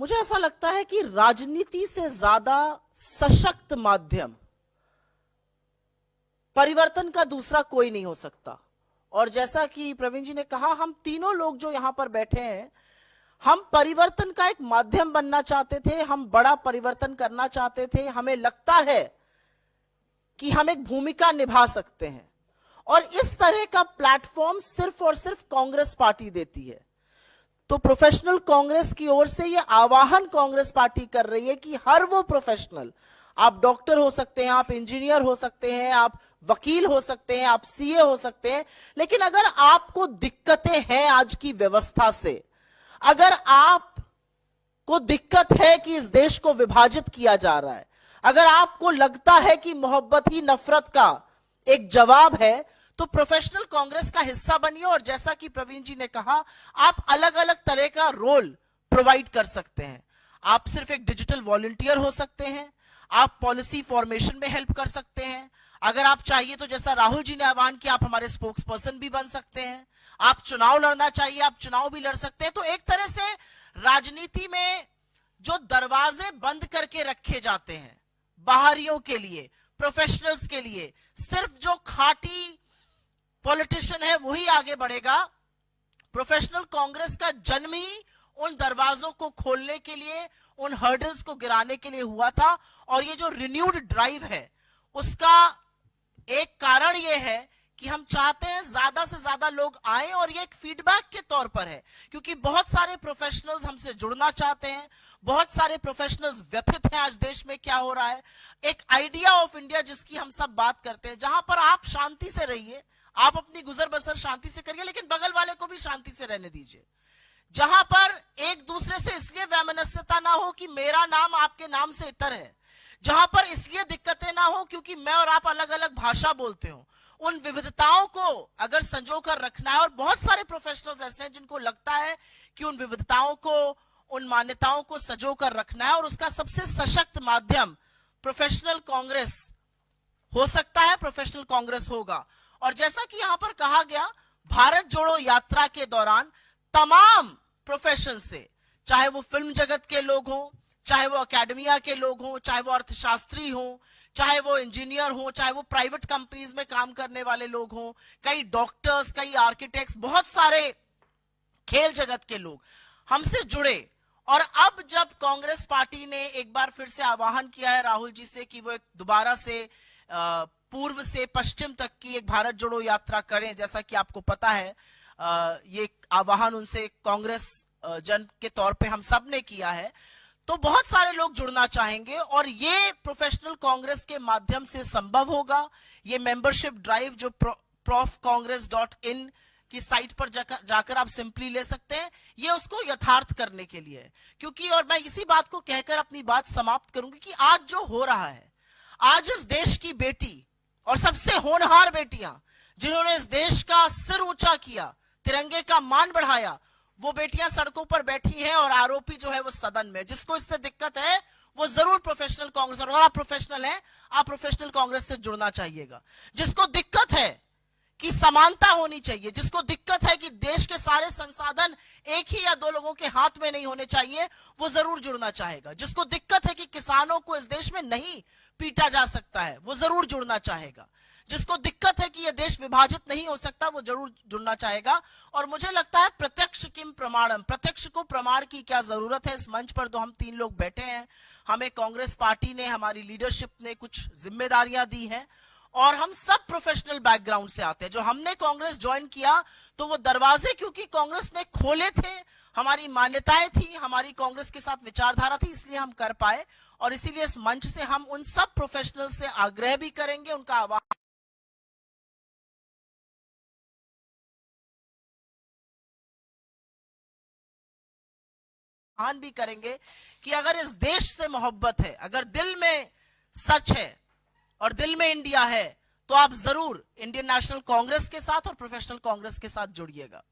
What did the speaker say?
मुझे ऐसा लगता है कि राजनीति से ज्यादा सशक्त माध्यम परिवर्तन का दूसरा कोई नहीं हो सकता। और जैसा कि प्रवीण जी ने कहा, हम तीनों लोग जो यहां पर बैठे हैं, हम परिवर्तन का एक माध्यम बनना चाहते थे, हम बड़ा परिवर्तन करना चाहते थे। हमें लगता है कि हम एक भूमिका निभा सकते हैं, और इस तरह का प्लेटफॉर्म सिर्फ और सिर्फ कांग्रेस पार्टी देती है। तो प्रोफेशनल कांग्रेस की ओर से यह आह्वान कांग्रेस पार्टी कर रही है कि हर वो प्रोफेशनल, आप डॉक्टर हो सकते हैं, आप इंजीनियर हो सकते हैं, आप वकील हो सकते हैं, आप सीए हो सकते हैं, लेकिन अगर आपको दिक्कतें हैं आज की व्यवस्था से, अगर आपको दिक्कत है कि इस देश को विभाजित किया जा रहा है, अगर आपको लगता है कि मोहब्बत ही नफरत का एक जवाब है, तो प्रोफेशनल कांग्रेस का हिस्सा बनिए। और जैसा कि प्रवीण जी ने कहा, आप अलग अलग तरह का रोल प्रोवाइड कर सकते हैं। आप सिर्फ एक डिजिटल वॉलंटियर हो सकते हैं, आप पॉलिसी फॉर्मेशन में हेल्प कर सकते हैं, अगर आप चाहिए तो जैसा राहुल जी ने आह्वान किया, आप हमारे स्पोक्स पर्सन भी बन सकते हैं, आप चुनाव लड़ना चाहिए, आप चुनाव भी लड़ सकते हैं। तो एक तरह से राजनीति में जो दरवाजे बंद करके रखे जाते हैं बाहरियों के लिए, प्रोफेशनल्स के लिए, सिर्फ जो खाटी पॉलिटिशियन है वही आगे बढ़ेगा। प्रोफेशनल कांग्रेस का जन्म ही उन दरवाजों को खोलने के लिए, उन हर्डल्स को गिराने के लिए हुआ था। और ये जो रिन्यूड ड्राइव है, उसका एक कारण ये है कि हम चाहते हैं ज्यादा से ज्यादा लोग आए, और ये एक फीडबैक के तौर पर है, क्योंकि बहुत सारे प्रोफेशनल्स हमसे जुड़ना चाहते हैं, बहुत सारे प्रोफेशनल्स व्यथित हैं आज देश में क्या हो रहा है। एक आइडिया ऑफ इंडिया जिसकी हम सब बात करते हैं, जहां पर आप शांति से रहिए, आप अपनी गुजर बसर शांति से करिए, लेकिन बगल वाले को भी शांति से रहने दीजिए, जहां पर एक दूसरे से इसलिए वैमनस्यता ना हो कि मेरा नाम आपके नाम से इतर है, जहां पर इसलिए दिक्कतें ना हो क्योंकि मैं और आप अलग अलग भाषा बोलते हो। उन विविधताओं को अगर संजो कर रखना है, और बहुत सारे प्रोफेशनल्स ऐसे हैं जिनको लगता है कि उन विविधताओं को, उन मान्यताओं को संजो कर रखना है, और उसका सबसे सशक्त माध्यम प्रोफेशनल कांग्रेस हो सकता है, प्रोफेशनल कांग्रेस होगा। और जैसा कि यहां पर कहा गया, भारत जोड़ो यात्रा के दौरान तमाम प्रोफेशन से, चाहे वो फिल्म जगत के लोग हों, चाहे वो एकेडमिया के लोग हों, चाहे वो अर्थशास्त्री हों, चाहे वो इंजीनियर हों, चाहे वो प्राइवेट कंपनीज में काम करने वाले लोग हों, कई डॉक्टर्स, कई आर्किटेक्ट्स, बहुत सारे खेल जगत के लोग हमसे जुड़े। और अब जब कांग्रेस पार्टी ने एक बार फिर से आह्वान किया है राहुल जी से कि वो एक दोबारा से पूर्व से पश्चिम तक की एक भारत जोड़ो यात्रा करें, जैसा कि आपको पता है, ये आह्वान उनसे कांग्रेस जन के तौर पे हम सब ने किया है, तो बहुत सारे लोग जुड़ना चाहेंगे, और ये प्रोफेशनल कांग्रेस के माध्यम से संभव होगा। ये मेंबरशिप ड्राइव जो profcongress.in की साइट पर जाकर आप सिंपली ले सकते हैं, ये उसको यथार्थ करने के लिए है। क्योंकि, और मैं इसी बात को कहकर अपनी बात समाप्त करूंगी, कि आज जो हो रहा है, आज इस देश की बेटी और सबसे होनहार बेटियां जिन्होंने इस देश का सिर ऊंचा किया, तिरंगे का मान बढ़ाया, वो बेटियां सड़कों पर बैठी हैं, और आरोपी जो है वो सदन में। जिसको इससे दिक्कत है वो जरूर प्रोफेशनल कांग्रेस, और आप प्रोफेशनल हैं, आप प्रोफेशनल कांग्रेस से जुड़ना चाहिएगा। जिसको दिक्कत है कि समानता होनी चाहिए, जिसको दिक्कत है कि देश के सारे संसाधन एक ही या दो लोगों के हाथ में नहीं होने चाहिए, वो जरूर जुड़ना चाहेगा। जिसको दिक्कत है कि किसानों को इस देश में नहीं पीटा जा सकता है, वो जरूर जुड़ना चाहेगा। जिसको दिक्कत है कि यह देश विभाजित नहीं हो सकता, वो जरूर जुड़ना चाहेगा। और मुझे लगता है प्रत्यक्ष किम प्रमाणम, प्रत्यक्ष को प्रमाण की क्या जरूरत है। इस मंच पर तो हम तीन लोग बैठे हैं, हमें कांग्रेस पार्टी ने, हमारी लीडरशिप ने कुछ जिम्मेदारियां दी हैं, और हम सब प्रोफेशनल बैकग्राउंड से आते हैं। जो हमने कांग्रेस ज्वाइन किया, तो वो दरवाजे क्योंकि कांग्रेस ने खोले थे, हमारी मान्यताएं थी, हमारी कांग्रेस के साथ विचारधारा थी, इसलिए हम कर पाए। और इसीलिए इस मंच से हम उन सब प्रोफेशनल से आग्रह भी करेंगे, उनका आह्वान भी करेंगे कि अगर इस देश से मोहब्बत है, अगर दिल में सच है और दिल में इंडिया है, तो आप जरूर इंडियन नेशनल कांग्रेस के साथ और प्रोफेशनल कांग्रेस के साथ जुड़िएगा।